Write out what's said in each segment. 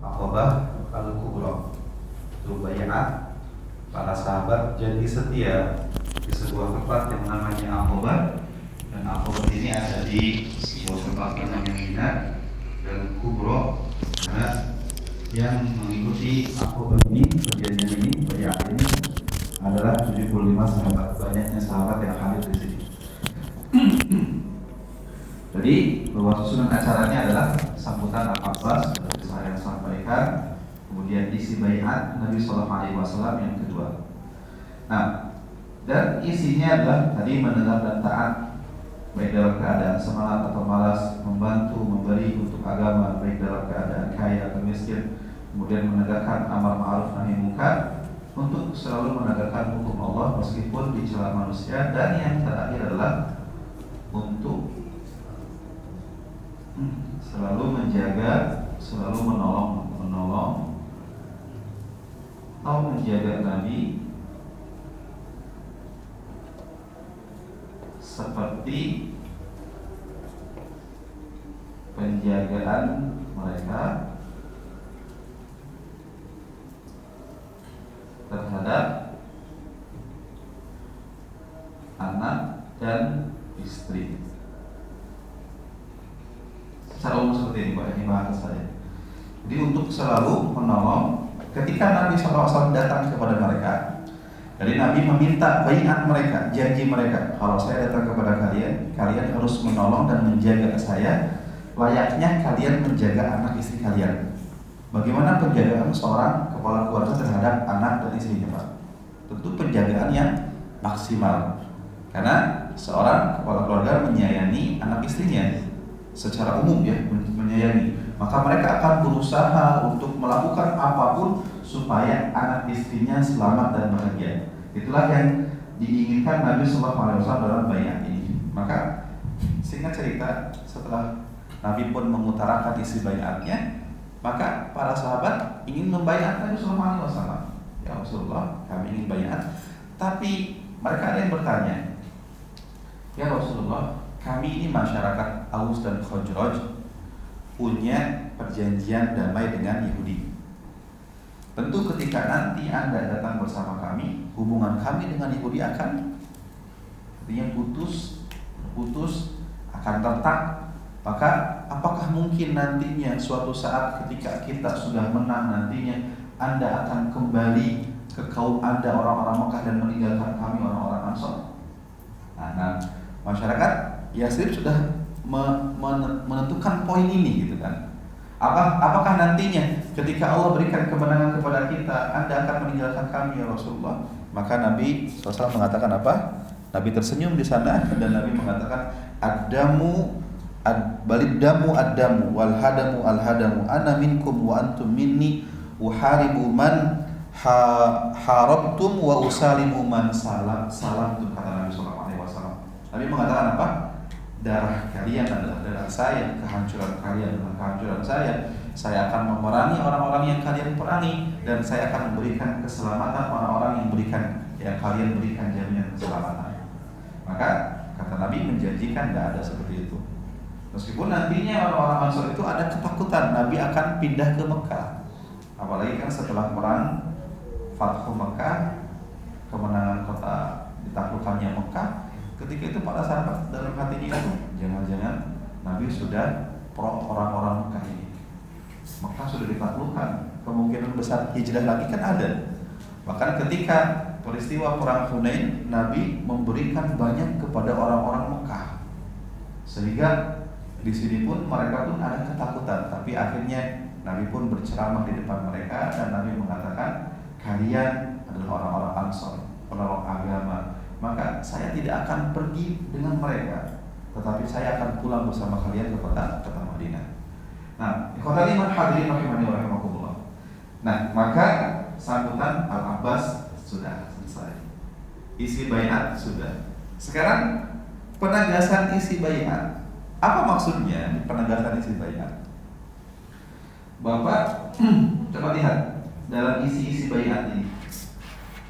Aqabah Al-Kubra. Itu bayat para sahabat janji setia di sebuah tempat yang namanya Aqabah, dan Aqabah ini ada di sebuah tempat yang namanya Mina dan Kubra. Karena yang mengikuti Aqabah ini, perjanjian ini, bayat ini adalah 75 sahabat, banyaknya sahabat yang hadir di sini. Jadi bahwa susunan acaranya adalah sambutan Al-Abbas seperti saya sampaikan, kemudian isi bayat Nabi SAW yang kedua. Nah, dan isinya adalah tadi mendengar dan taat baik dalam keadaan semangat atau malas, membantu memberi untuk agama baik dalam keadaan kaya atau miskin, kemudian menegakkan amar ma'ruf nahi munkar, untuk selalu menegakkan hukum Allah meskipun di celah manusia, dan yang terakhir adalah untuk selalu menjaga, selalu menolong atau menjaga Nabi seperti penjagaan mereka terhadap anak dan istri. Secara umum seperti ini Pak, ini bahasa saya. Jadi untuk selalu menolong ketika Nabi SAW datang kepada mereka. Jadi Nabi meminta baiat mereka, janji mereka, kalau saya datang kepada kalian, kalian harus menolong dan menjaga saya layaknya kalian menjaga anak istri kalian. Bagaimana penjagaan seorang kepala keluarga terhadap anak dan istrinya Pak? Tentu penjagaan yang maksimal, karena seorang kepala keluarga menyayangi anak istrinya secara umum ya, menyayangi, maka mereka akan berusaha untuk melakukan apapun supaya anak istrinya selamat dan bahagia. Itulah yang diinginkan Nabi SAW dalam bayat ini. Maka singkat cerita, setelah Nabi pun mengutarakan isi bayatnya, maka para sahabat ingin membayat Nabi SAW. Ya Rasulullah, kami ingin bayat. Tapi mereka ada yang bertanya, ya Rasulullah, kami ini masyarakat Aus dan Khazraj punya perjanjian damai dengan Yahudi. Tentu ketika nanti Anda datang bersama kami, hubungan kami dengan Yahudi akan artinya putus, akan retak. Maka apakah mungkin nantinya suatu saat ketika kita sudah menang nantinya Anda akan kembali ke kaum Anda orang-orang Mekah dan meninggalkan kami orang-orang Ansor? Nah, masyarakat Yasrib sudah menentukan poin ini gitu kan. Apakah nantinya ketika Allah berikan kemenangan kepada kita, Anda akan meninggalkan kami ya Rasulullah? Maka Nabi SAW mengatakan apa? Nabi tersenyum di sana dan Nabi mengatakan, baliddamu ad-damu wal hadamu al-hadamu, ana minkum wa antum minni, uharibu man harabtum wa usalimu man salamtum, kata Nabi SAW. Nabi mengatakan apa? Darah kalian adalah darah saya, kehancuran kalian adalah kehancuran saya. Saya akan memerangi orang-orang yang kalian perangi, dan saya akan memberikan keselamatan orang-orang yang kalian berikan jaminan keselamatan. Maka kata Nabi menjanjikan tidak ada seperti itu. Meskipun nantinya orang-orang Ansor itu ada ketakutan Nabi akan pindah ke Mekah. Apalagi kan setelah perang Fathu Mekah, kemenangan kota ditaklukkannya Mekah, ketika itu para sahabat dalam hatinya itu jangan-jangan Nabi sudah pro orang-orang Mekah ini. Mekah sudah ditaklukkan, kemungkinan besar hijrah lagi kan ada. Bahkan ketika peristiwa perang Hunain, Nabi memberikan banyak kepada orang-orang Mekah, sehingga di sini pun mereka pun ada ketakutan. Tapi akhirnya Nabi pun berceramah di depan mereka dan Nabi mengatakan, kalian adalah orang-orang Ansor, penolong agama. Maka saya tidak akan pergi dengan mereka, tetapi saya akan pulang bersama kalian ke kota Madinah. Nah, ikhwani hadirin rahimani wa rahimakumullah. Nah, maka sambutan Al-Abbas sudah selesai. Isi bayat sudah. Sekarang penegasan isi bayat. Apa maksudnya penegasan isi bayat? Bapak coba lihat dalam isi bayat ini.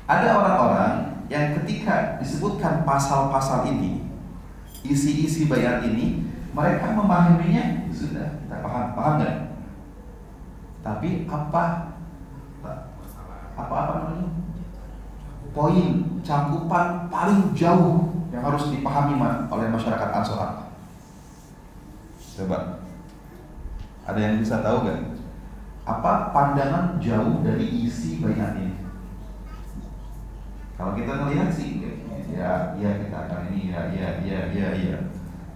Ada orang-orang yang ketika disebutkan pasal-pasal ini, isi bayat ini, mereka memahaminya sudah, kita paham nggak? Tapi apa namanya? Poin cakupan paling jauh yang harus dipahami oleh masyarakat Ansor. Coba, ada yang bisa tahu gak? Apa pandangan jauh dari isi baiat ini? Kalau kita melihat sih, ya kita akan ini, ya.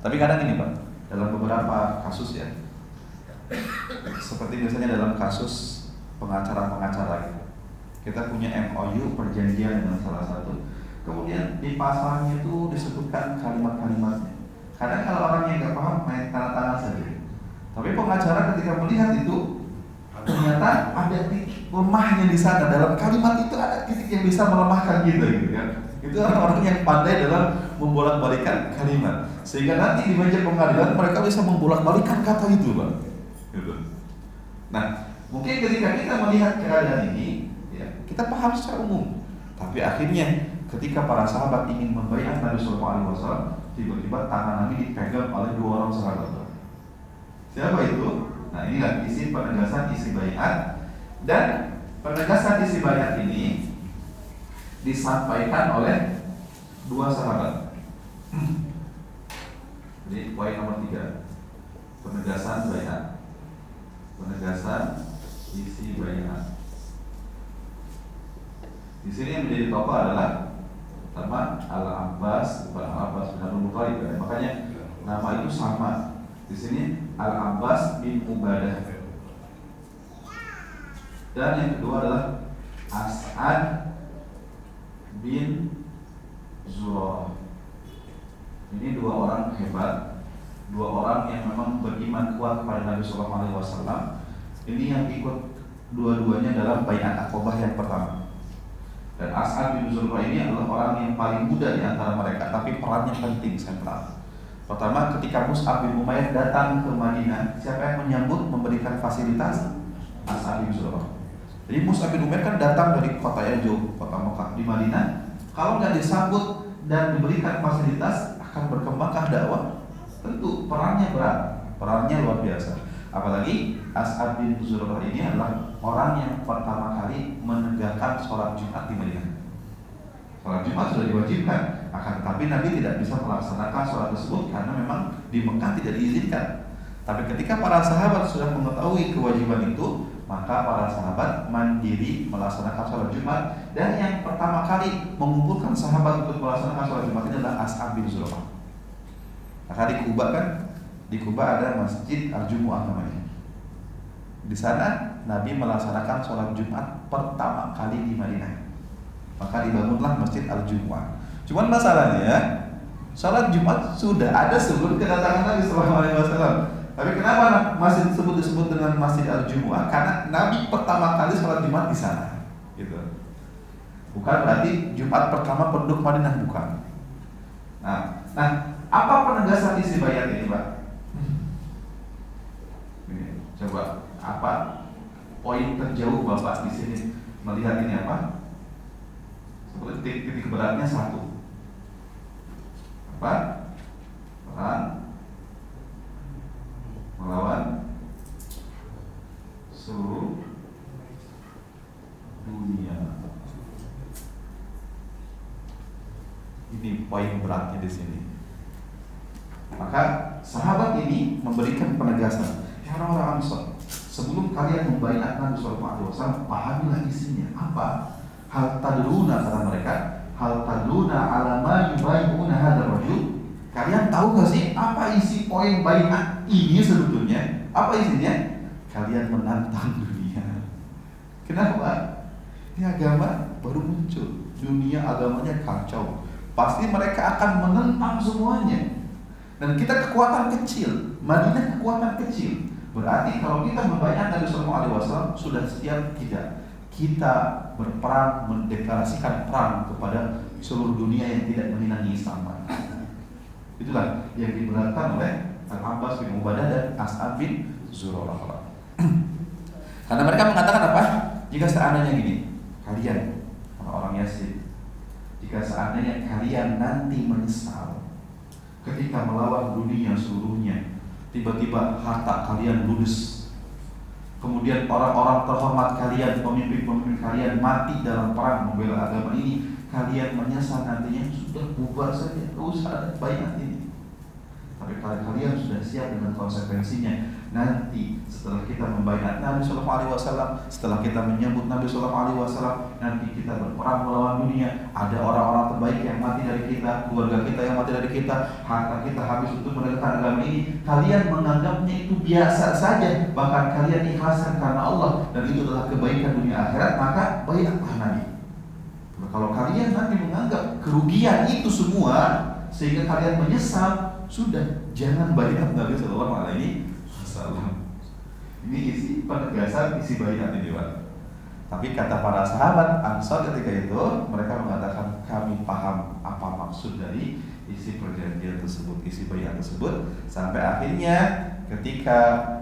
Tapi kadang ini Pak, dalam beberapa kasus ya, seperti biasanya dalam kasus pengacara-pengacara gitu, kita punya MOU perjanjian dengan salah satu, kemudian di pasalnya itu disebutkan kalimat-kalimatnya. Kadang kalau orang yang nggak paham main tanda tangan saja. Tapi pengacara ketika melihat itu, ternyata ada titik lemahnya di sana. Dalam kalimat itu ada titik yang bisa melemahkan kita gitu kan. Itu orang-orang yang pandai dalam membolak-balikan kalimat, sehingga nanti di meja pengadilan mereka bisa membolak-balikan kata itu, Pak. Gitu. Nah, mungkin ketika kita melihat keadaan ini, ya, kita paham secara umum. Tapi akhirnya ketika para sahabat ingin membaiat Nabi Sallallahu Alaihi Wasallam, tiba-tiba tangan Nabi dipegang oleh dua orang sahabat. Siapa itu? Nah, inilah isi penegasan isi baiat, dan penegasan isi baiat ini disampaikan oleh dua sahabat. Jadi poin nomor 3, penegasan baiat, penegasan isi baiat. Di sini yang menjadi tokoh adalah pertama Al-Abbas, bukan Al-Abbas bin Abdul Muthalib, makanya nama itu sama. Di sini Al-Abbas bin Ubadah. Dan yang kedua adalah As'ad bin Zurarah. Ini dua orang hebat, dua orang yang memang beriman kuat kepada Nabi Sallallahu Alaihi Wasallam. Ini yang ikut dua-duanya dalam baiat Aqabah yang pertama. Dan As'ad bin Zurarah ini adalah orang yang paling muda di antara mereka, tapi perannya penting, sentral. Pertama, ketika Mus'ab bin Umair datang ke Madinah, siapa yang menyambut, memberikan fasilitas? As'ad bin Zurarah. Jadi Mus'ab bin Umair kan datang dari kota yang jauh, kota Mekah di Madinah. Kalau nggak disambut dan diberikan fasilitas, akan berkembangkah dakwah? Tentu perannya berat, perannya luar biasa. Apalagi As'ad bin Zurarah ini adalah orang yang pertama kali menegakkan sholat Jumat di Madinah. Sholat Jumat sudah diwajibkan, akan tetapi Nabi tidak bisa melaksanakan sholat tersebut karena memang di Mekah tidak diizinkan. Tapi ketika para sahabat sudah mengetahui kewajiban itu, maka para sahabat mandiri melaksanakan sholat Jumat. Dan yang pertama kali mengumpulkan sahabat untuk melaksanakan sholat Jumat ini adalah As'ad bin Zurarah. Maka di Kuba kan, di Kuba ada Masjid Al-Jumu'ah namanya. Di sana Nabi melaksanakan sholat Jumat pertama kali di Madinah. Maka dibangunlah Masjid Al-Jumu'ah. Cuman masalahnya, sholat Jumat sudah ada sebelum kedatangan Nabi Sallallahu Alaihi Wasallam. Tapi kenapa masih disebut dengan Masjid Al-Jumu'ah? Karena Nabi pertama kali sholat Jumat di sana. Gitu. Bukan berarti Jumat pertama penduduk Madinah, bukan. Nah, apa penegasan isi baiat ini, Pak? Ini, coba apa poin terjauh Bapak di sini melihat ini apa? Seperti titik beratnya satu. Apa? Perang melawan seluruh dunia. Ini poin beratnya di sini. Maka sahabat ini memberikan penegasan. Ya orang-orang Ansor, sebelum kalian membaiat Nabi Sallallahu Alaihi Wasallam, pahamilah isinya. Apa? Hal tadruna, kata mereka, hal tadruna ala ma yubayyuna hadzal rajul. Kalian tahu gak sih apa isi poin baiat ini sebetulnya? Apa isinya? Kalian menantang dunia. Kenapa? Ini agama baru muncul, dunia agamanya kacau. Pasti mereka akan menentang semuanya. Dan kita kekuatan kecil, Madinah kekuatan kecil. Berarti kalau kita membaiat Nabi Sallallahu Alaihi Wasallam sudah siap tidak? Kita berperang, mendeklarasikan perang kepada seluruh dunia yang tidak menyenangi Islam. Itulah yang diberatkan oleh Al-Abbas bin Ubadah dan As'ad bin Zurarah. Karena mereka mengatakan apa? Jika seandainya gini, kalian orang-orang Yazid, jika seandainya kalian nanti menyesal ketika melawan dunia seluruhnya, tiba-tiba harta kalian ludes, kemudian orang-orang terhormat kalian, pemimpin-pemimpin kalian mati dalam perang membela agama ini, kalian menyesal nantinya, sudah bubar saja, tidak usah ada baiat ini. Tapi kalau kalian sudah siap dengan konsekuensinya, nanti setelah kita membaiat Nabi Sallallahu Alaihi Wasallam, setelah kita menyambut Nabi Sallallahu Alaihi Wasallam, nanti kita berperang melawan dunia. Ada orang-orang terbaik yang mati dari kita, keluarga kita yang mati dari kita, harta kita habis untuk menegakkan agama ini. Kalian menganggapnya itu biasa saja, bahkan kalian ikhlaskan karena Allah, dan itu adalah kebaikan dunia akhirat, maka baiatlah Nabi. Kalau kalian nanti menganggap kerugian itu semua sehingga kalian menyesal, sudah jangan baiat Nabi Sallallahu Alaihi Wasallam. Ini isi penegasan isi baiat ini, Pak. Tapi kata para sahabat Ansar ketika itu, mereka mengatakan kami paham apa maksud dari isi perjanjian tersebut, isi baiat tersebut, sampai akhirnya ketika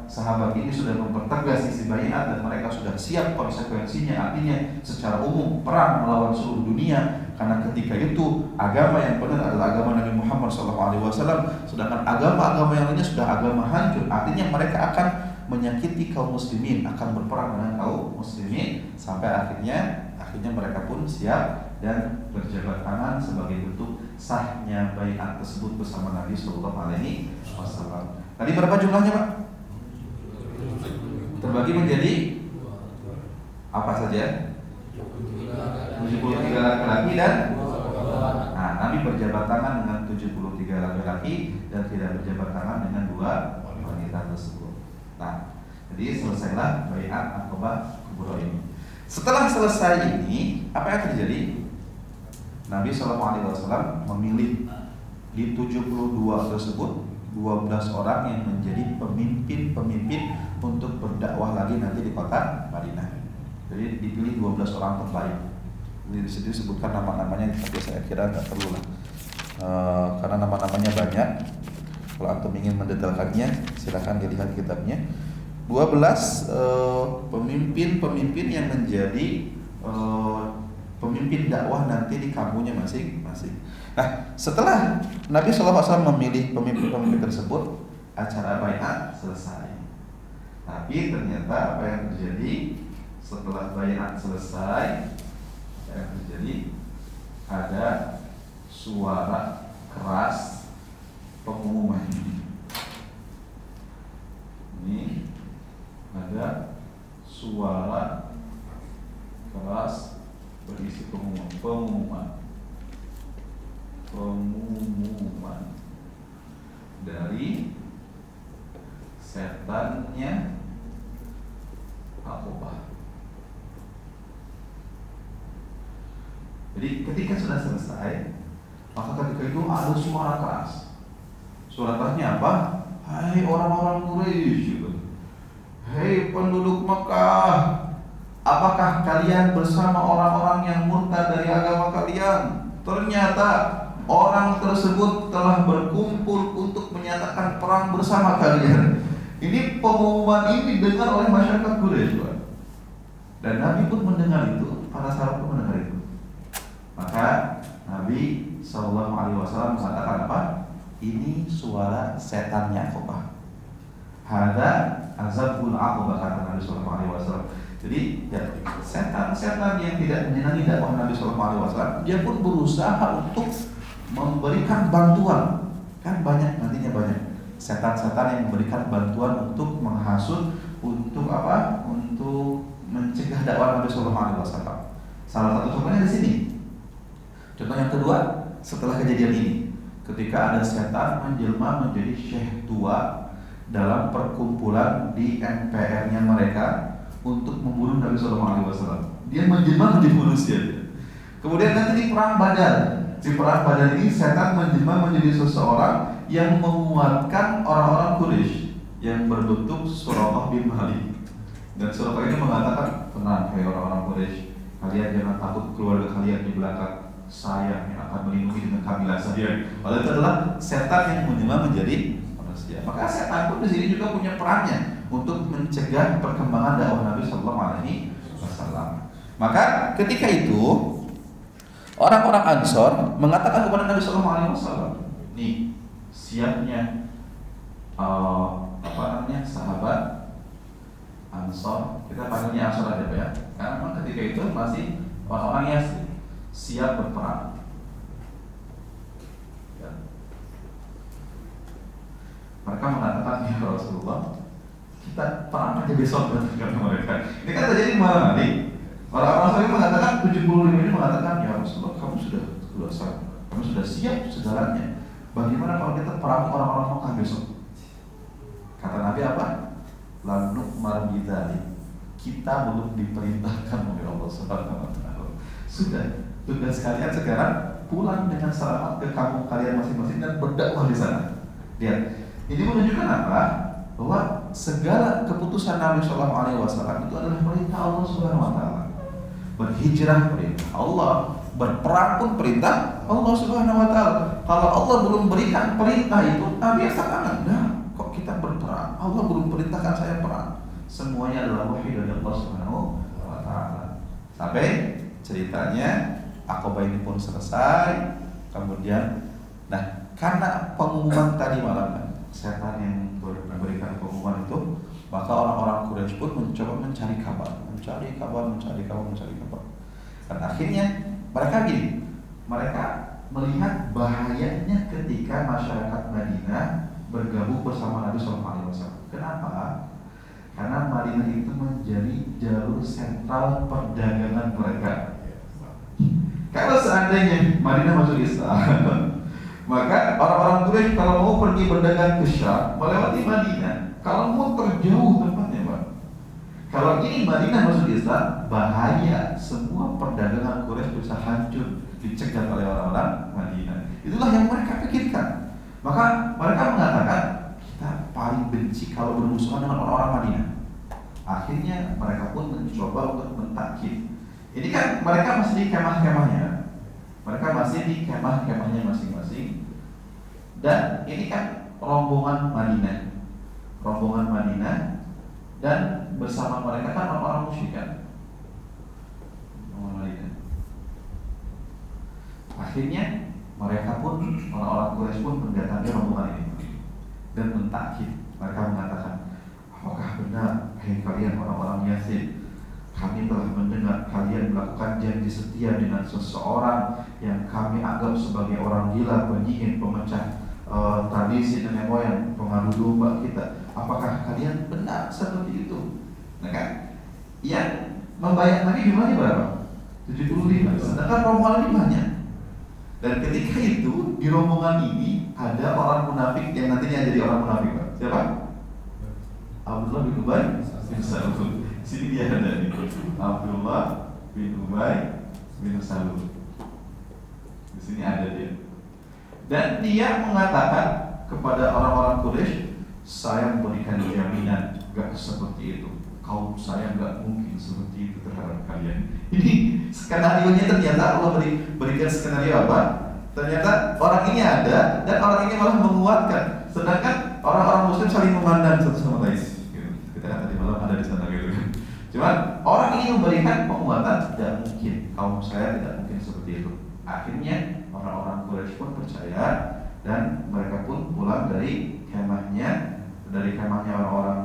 sahabat ini sudah mempertegas isi baiat dan mereka sudah siap konsekuensinya, artinya secara umum perang melawan seluruh dunia, karena ketika itu agama yang benar adalah agama Nabi Muhammad SAW, sedangkan agama-agama yang lainnya sudah agama hancur, artinya mereka akan menyakiti kaum muslimin, akan berperang dengan kaum muslimin, sampai akhirnya mereka pun siap dan berjabat tangan sebagai bentuk sahnya baiat tersebut bersama Nabi Sallallahu Alaihi Wasallam. Tadi berapa jumlahnya, Pak? Terbagi menjadi apa saja? 73 laki-laki dan Nabi berjabat tangan dengan 73 laki-laki dan tidak berjabat tangan dengan 2 wanita tersebut. Nah, jadi selesailah baiat Aqabah Kubra ini. Setelah selesai ini, apa yang terjadi? Nabi SAW memilih di 72 tersebut 12 orang yang menjadi pemimpin-pemimpin untuk berdakwah lagi nanti di kota Madinah. Jadi dipilih 12 orang terbaik. Ini di situ disebutkan nama-namanya, tapi saya kira nggak perlu lah, karena nama-namanya banyak. Kalau antum ingin mendetailkannya, silakan dilihat kitabnya. 12 pemimpin-pemimpin yang menjadi pemimpin dakwah nanti di kampungnya masing-masing. Nah, setelah Nabi SAW memilih pemimpin-pemimpin tersebut, acara baiat selesai. Tapi ternyata apa yang terjadi setelah baiat selesai? Yang terjadi ada suara keras pengumuman. Ini ada suara keras berisi pengumuman dari setannya Aqabah. Jadi ketika sudah selesai, maka ketika itu ada suara keras. Suara kerasnya apa? Hai orang-orang Quraisy, hei penduduk Mekah, apakah kalian bersama orang-orang yang murtad dari agama kalian? Ternyata orang tersebut telah berkumpul untuk menyatakan perang bersama kalian. Ini pengumuman ini didengar oleh masyarakat Quraisy, dan Nabi pun mendengar itu, para sahabat pun mendengar itu. Maka Nabi SAW mengatakan apa? Ini suara setannya Aqabah. Hada azabul Aqabah, kata Nabi SAW. Jadi ya, setan-setan yang tidak menyenangi dakwah Nabi SAW, dia pun berusaha untuk memberikan bantuan. Kan banyak, nantinya banyak setan-setan yang memberikan bantuan untuk menghasut, untuk apa? Untuk mencegah dakwah Nabi SAW. Salah satu contohnya di sini. Contoh yang kedua, setelah kejadian ini, ketika ada setan menjelma menjadi syekh tua dalam perkumpulan di MPR-nya mereka untuk membunuh Nabi SAW. Dia menjelma menjadi manusia. Kemudian nanti di perang Badar, ini setan menjelma menjadi seseorang yang menguatkan orang-orang Quraisy yang berbentuk Suraqah bin Malik. Dan Suraqah ini mengatakan, tenang hai orang-orang Quraisy, kalian jangan takut, keluarga kalian di belakang saya yang akan melindungi dengan kabilah saja. Padahal itu adalah setan yang menjelma menjadi manusia. Maka setan pun di sini juga punya perannya untuk mencegah perkembangan dakwah Nabi Sallallahu Alaihi Wasallam. Maka ketika itu orang-orang Ansor mengatakan kepada Nabi Sallallahu Alaihi Wasallam, nih siapnya sahabat Ansor, kita panggilnya Ansor aja Pak ya. Karena memang ketika itu masih orang-orang yang siap berperang. Ya. Mereka mengatakan, ya Rasulullah, kita perang aja besok, kata mereka. Ini kan terjadi malam nanti. Orang-orang Ansor mengatakan 75 ini mengatakan, ya Rasulullah, kamu sudah siap segalanya. Bagaimana kalau kita perang orang-orang Mekah besok? Kata Nabi apa? Lanuk marbidali, kita belum diperintahkan oleh Allah Subhanahu wa Ta'ala. Sudah, tugas kalian sekarang pulang dengan selamat ke kampung kalian masing-masing dan berdakwah di sana. Lihat, ini menunjukkan apa? Bahwa segala keputusan Nabi Shallallahu Alaihi Wasallam itu adalah perintah Allah Subhanahu wa Ta'ala. Berhijrah perintah Allah, berperang pun perintah Allah Subhanahu wa Ta'ala. Kalau Allah belum berikan perintah itu, Nabi akan nah, kok kita berperang? Allah belum perintahkan saya perang. Semuanya adalah wahyu dari Allah Subhanahu wa Ta'ala. Sampai ceritanya Aqabah ini pun selesai. Kemudian, nah, karena pengumuman tadi malam, setan yang memberikan pengumuman itu, maka orang-orang Quraisy pun mencoba mencari kabar. Dan akhirnya mereka gini, mereka melihat bahayanya ketika masyarakat Madinah bergabung bersama Nabi SAW. Kenapa? Karena Madinah itu menjadi jalur sentral perdagangan mereka. Kalau seandainya Madinah masuk Islam, maka orang-orang Quraisy kalau mau pergi berdagang ke Syam melewati Madinah. Kalau mau terjauh tempatnya, Pak. Kalau ini Madinah masuk Islam, bahaya, semua perdagangan Quraisy bisa hancur, dicegat oleh orang-orang Madinah. Itulah yang mereka pikirkan. Maka mereka mengatakan, kita paling benci kalau bermusuhan dengan orang-orang Madinah. Akhirnya mereka pun mencoba untuk mentakkid. Ini kan mereka masih di kemah-kemahnya. Mereka masih di kemah-kemahnya masing-masing. Dan ini kan rombongan Madinah. Dan bersama mereka kan orang-orang musyrik kan. Akhirnya mereka pun, orang-orang Quraisy pun mendatangi rombongan ini dan mentakkid. Mereka mengatakan, apakah benar, hai kalian orang-orang Yatsrib, kami telah mendengar kalian melakukan janji setia dengan seseorang yang kami anggap sebagai orang gila, penyihir, pemecah tradisi nenek moyang, pengadu domba kita. Apakah kalian benar seperti itu? Nah kan, yang membayar Nabi jumlahnya berapa? 75. Sedangkan rombongan ini banyak. Dan ketika itu di rombongan ini ada orang munafik yang nantinya jadi orang munafik, Pak. Siapa? Abdullah bin Ubay bin Salul. Sini dia ada nih. Abdullah bin Ubay bin Salul. Di sini ada dia. Dan dia mengatakan kepada orang-orang Quraisy, saya memberikan jaminan gak seperti itu. Kaum saya gak mungkin seperti itu terhadap kalian. Ini skenario-nya ternyata Allah berikan skenario apa? Ternyata orang ini ada dan orang ini malah menguatkan. Sedangkan orang-orang Muslim saling memandang satu sama lain. Kita kan tadi malam ada di sana gitu kan. Cuman orang ini memberikan penguatan, tidak mungkin. Kaum saya tidak mungkin seperti itu. Akhirnya orang-orang Quraisy pun percaya dan mereka pun pulang dari kemahnya orang-orang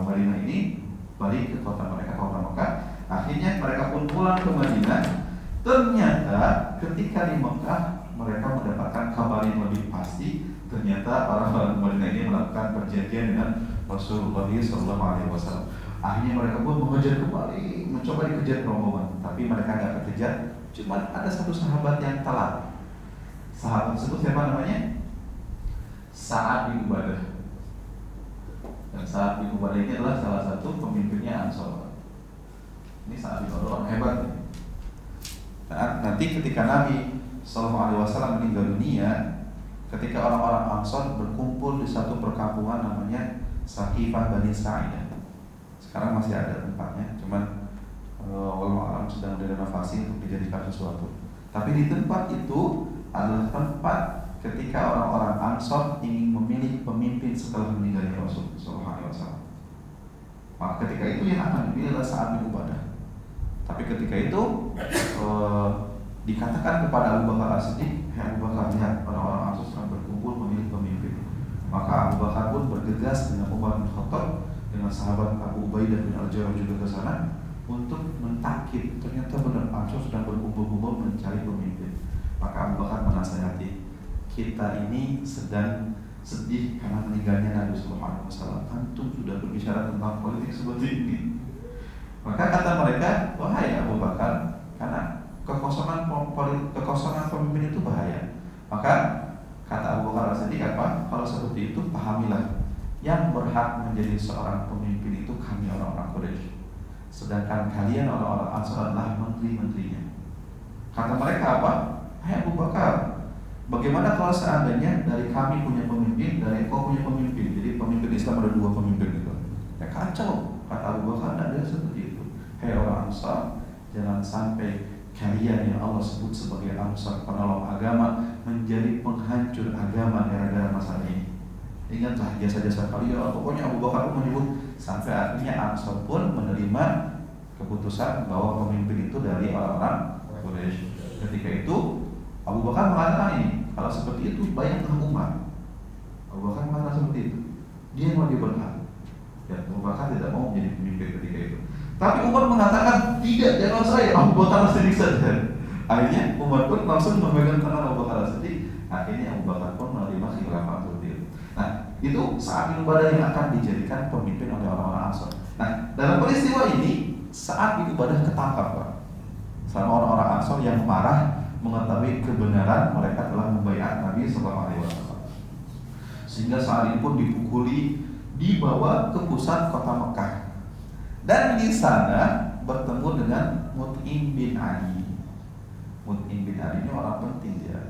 Madinah ini, balik ke kota mereka, kota Mekah. Akhirnya mereka pun pulang ke Madinah. Ternyata ketika di Mekah mereka mendapatkan kabar yang lebih pasti. Ternyata orang-orang Madinah ini melakukan perjanjian dengan Rasulullah SAW. Akhirnya mereka pun mengejar kembali, mencoba dikejar rombongan, tapi mereka nggak kekejar. Cuma ada satu sahabat yang telat. Sahabat tersebut siapa namanya? Sa'ad bin Ubadah. Dan Sa'ad bin Ubadah ini adalah salah satu pemimpinnya Ansor. Ini Sa'ad bin Ubadah orang hebat. Nah, nanti ketika Nabi SAW meninggal dunia, ketika orang-orang Ansor berkumpul di satu perkampungan namanya Saqifah Bani Sa'idah. Sekarang masih ada tempatnya, cuman wallahualam sedang direnovasi untuk dijadikan sesuatu. Tapi di tempat itu adalah tempat ketika orang-orang Ansor ingin memilih pemimpin setelah meninggalnya Rasul Sallallahu Alaihi Wasallam. Maka ketika itu yang akan dipilih adalah Sa'ad bin Ubadah. Tapi ketika itu dikatakan kepada Abu Bakar As-Siddiq, "Hai Abu Bakar, lihat orang-orang Ansor sedang berkumpul memilih pemimpin." Maka Abu Bakar pun bergegas dengan Umar bin Khattab dengan sahabat Abu Ubaidah bin Al-Jarrah juga ke sana untuk mentakib. Ternyata benar Ansor sedang berkumpul-kumpul mencari pemimpin. Maka Abu Bakar menasihati, kita ini sedang sedih karena meninggalnya Nabi Sallallahu Alaihi Wasallam. Antum sudah berbicara tentang politik seperti ini. Maka kata mereka, wahai Abu Bakar, karena kekosongan pemimpin itu bahaya. Maka kata Abu Bakar As-Siddiq apa? Kalau seperti itu pahamilah, yang berhak menjadi seorang pemimpin itu kami orang-orang Quraisy. Sedangkan kalian orang-orang Ansar adalah menteri-menterinya. Kata mereka apa? Hai Abu Bakar, bagaimana kalau seandainya dari kami punya pemimpin, dari engkau punya pemimpin? Jadi pemimpin Islam ada dua pemimpin gitu. Ya kacau. Kata Abu Bakar, tidak ada seperti itu. Hai orang Ansar, jangan sampai kalian yang Allah sebut sebagai Ansar, penolong agama, menjadi penghancur agama gara-gara masalah ini. Ingatlah jasa-jasa kalian. Pokoknya Abu Bakar pun menyebut sampai akhirnya Ansar pun menerima keputusan bahwa pemimpin itu dari orang-orang Quraisy. Ketika itu Abu Bakar mengatakan ini, kalau seperti itu bayangkan umat. Abu Bakar mengatakan seperti itu, dia yang lebih berhak. Dan Abu Bakar tidak mau menjadi pemimpin ketika itu. Tapi Umar mengatakan tidak, jangan saya, Abu Bakar As-Siddiq saja. Akhirnya Umar pun langsung memegang tangan Abu Bakar As-Siddiq. Akhirnya Abu Bakar pun menerima khilafah seperti itu. Nah, itu saat ibadah yang akan dijadikan pemimpin oleh orang-orang Ansar. Nah, dalam peristiwa ini saat ibadah ketangkap, Pak, sama orang-orang Ansar yang marah mengetahui kebenaran mereka telah membaiat Nabi Sallallahu Alaihi Wasallam. Sehingga saat ini pun dipukuli, dibawa ke pusat kota Mekah. Dan di sana bertemu dengan Mut'im bin Ali. Mut'im bin Ali ini orang penting dia.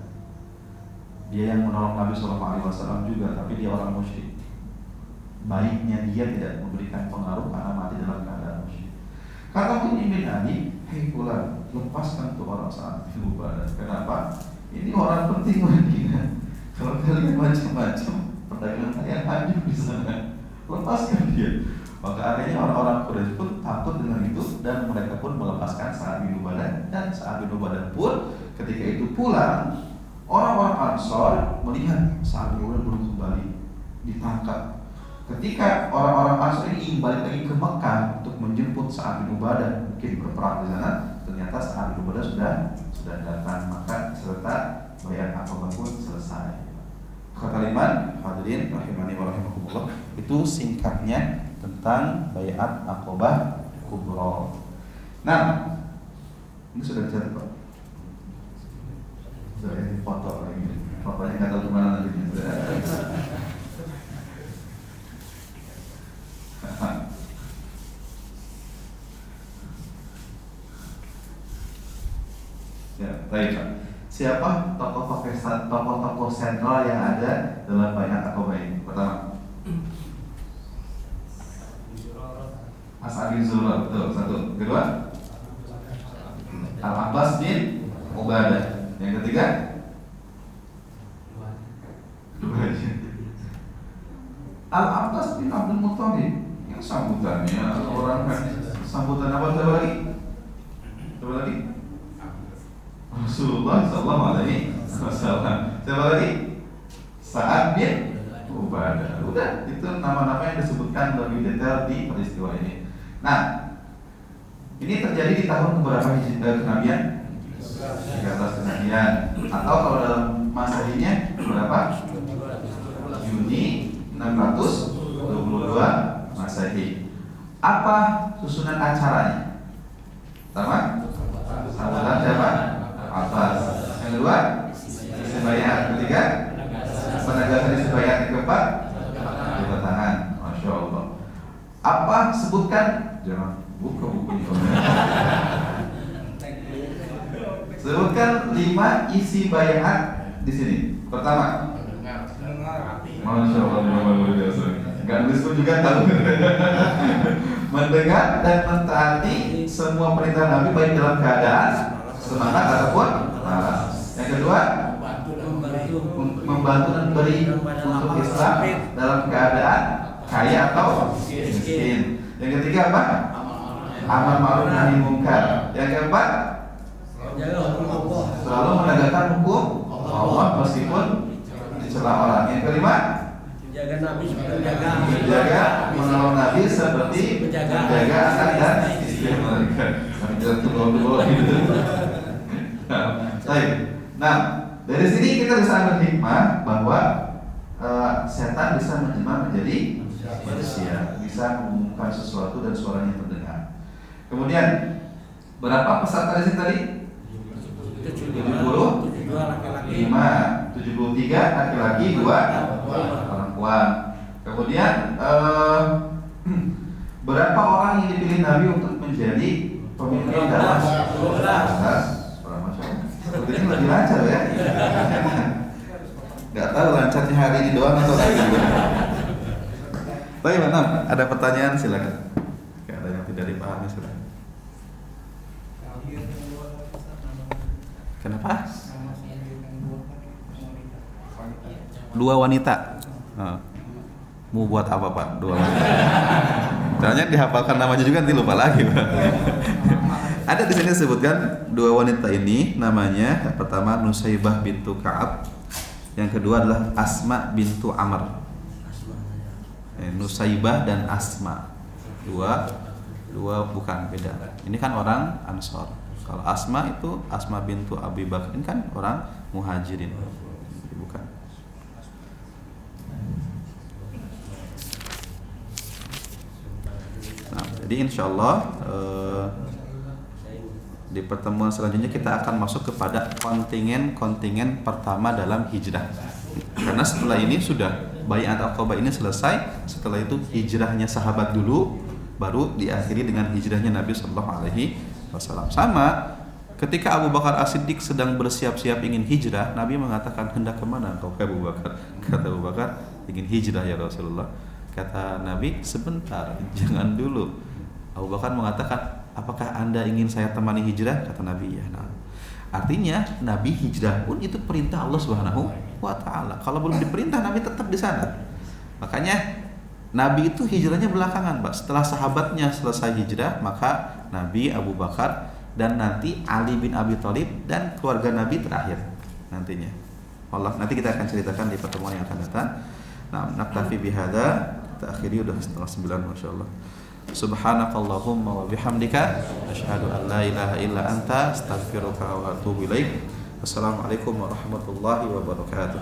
Dia yang menolong Nabi Sallallahu Alaihi Wasallam juga, tapi dia orang musyrik. Baiknya dia tidak memberikan pengaruh karena mati dalam keadaan musyrik. Kata Mut'im bin Ali, hei fulan, lepaskan tuh orang saat ibadah. Kenapa? Ini orang penting Madinah. Kalau kalian macam-macam, perdagangan kalian hancur di sana. Lepaskan dia. Maka akhirnya orang-orang Quraisy pun takut dengan itu dan mereka pun melepaskan Sa'ad bin Ubadah. Dan Sa'ad bin Ubadah pun ketika itu pulang, orang-orang Ansar melihat Sa'ad bin Ubadah belum kembali, ditangkap. Ketika orang-orang Ansar ini ingin balik lagi ke Mekah untuk menjemput Sa'ad bin Ubadah, mungkin berperang di sana, ternyata Sa'ad bin Ubadah sudah datang. Maka serta bayat Aqabah pun selesai. Kalimat hadirin rahimani wa rahimakumullah, itu singkatnya tentang bayat Aqabah Kubra. Nah, ini sudah dicatat Pak. Sudah foto lagi. Fotonya nggak tahu kemana nanti. Ya, baik Pak. Siapa tokoh-tokoh sentral yang ada dalam bayat Aqabah ini? Pertama, As'ad bin Zurarah, betul, satu. Kedua, Al-Abbas bin Ubadah. Yang ketiga, Al-Abbas bin Abdul Muttalib. Yang sambutannya orang sambutan apa lagi? Coba lagi. Rasulullah Sallallahu Alaihi Wasallam. Siapa lagi? Sa'ad bin Ubadah. Udah, itu nama-nama yang disebutkan lebih detail di peristiwa ini. Nah, ini terjadi di tahun berapa kenabian? 13 kenabian. Atau kalau dalam Masehinya berapa? Juni 622 Masehi. Apa susunan acaranya? Pertama, sambutan siapa? Abbas. Yang kedua, isi bayat. Ketiga, penegasan isi bayat. Yang keempat, tepuk tangan. Masya Allah. Apa sebutkan? Jangan buka bukunya. Sebutkan 5 isi bayat di sini. Pertama, Masya Allah, luar biasa. Gak nulis pun juga tahu. Mendengar dan mentaati semua perintah Nabi baik dalam keadaan semangat ataupun malas. Yang kedua, membantu dan beri untuk Islam dalam keadaan kaya atau miskin. Yang ketiga apa? Amal ma'ruf nahi munkar. Yang keempat, selalu menegakkan hukum Allah meskipun dicela orang. Yang kelima, menolong Nabi seperti menjaga anak dan istri mereka. Kami jalan ke bawah gitu. Baik. Nah, dari sini kita bisa ambil hikmah bahwa setan bisa menjelma menjadi manusia, bisa mengumumkan sesuatu dan suaranya terdengar. Kemudian berapa peserta di sini tadi? 70, 73 laki-laki, 2 perempuan. Kemudian berapa orang yang dipilih Nabi untuk menjadi pemimpin dakwah? 12. Sepertinya lebih lancar ya. Gak tahu lancarnya hari ini doang atau lagi. Baik, mana? Ada pertanyaan silakan. Gak ada yang tidak dipahami silakan. Kenapa? 2 wanita. Mau buat apa Pak? 2 wanita. Soalnya dihafalkan namanya juga nanti lupa lagi Pak. Ada di sini disebutkan 2 wanita ini namanya yang pertama Nusaybah bintu Ka'ab, yang kedua adalah Asma bintu Amr. Nusaybah dan Asma. Dua bukan beda. Ini kan orang Ansor. Kalau Asma itu Asma bintu Abi Bakar, ini kan orang Muhajirin. Bukan. Nah, jadi insyaallah di pertemuan selanjutnya kita akan masuk kepada kontingen pertama dalam hijrah. Karena setelah ini sudah Bai'at Aqabah ini selesai, setelah itu hijrahnya sahabat dulu, baru diakhiri dengan hijrahnya Nabi sallallahu alaihi wasallam. Sama ketika Abu Bakar As-Siddiq sedang bersiap-siap ingin hijrah, Nabi mengatakan, "Hendak kemana engkau Abu Bakar?" Kata Abu Bakar, "Ingin hijrah ya Rasulullah." Kata Nabi, "Sebentar, jangan dulu." Abu Bakar mengatakan, "Apakah Anda ingin saya temani hijrah?" Kata Nabi, "Ya." Nah, artinya Nabi hijrah pun itu perintah Allah Subhanahu wa taala. Kalau belum diperintah Nabi tetap di sana. Makanya Nabi itu hijrahnya belakangan, Pak. Setelah sahabatnya selesai hijrah, maka Nabi, Abu Bakar, dan nanti Ali bin Abi Thalib dan keluarga Nabi terakhir nantinya. Allah, nanti kita akan ceritakan di pertemuan yang akan datang. Nah, naktafi bihadza, kita akhiri udah setengah 9, masyaallah. Subhanakallahumma wa bihamdika asyhadu an la ilaha illa anta astaghfiruka wa atubu ilaik. Wassalamualaikum warahmatullahi wabarakatuh.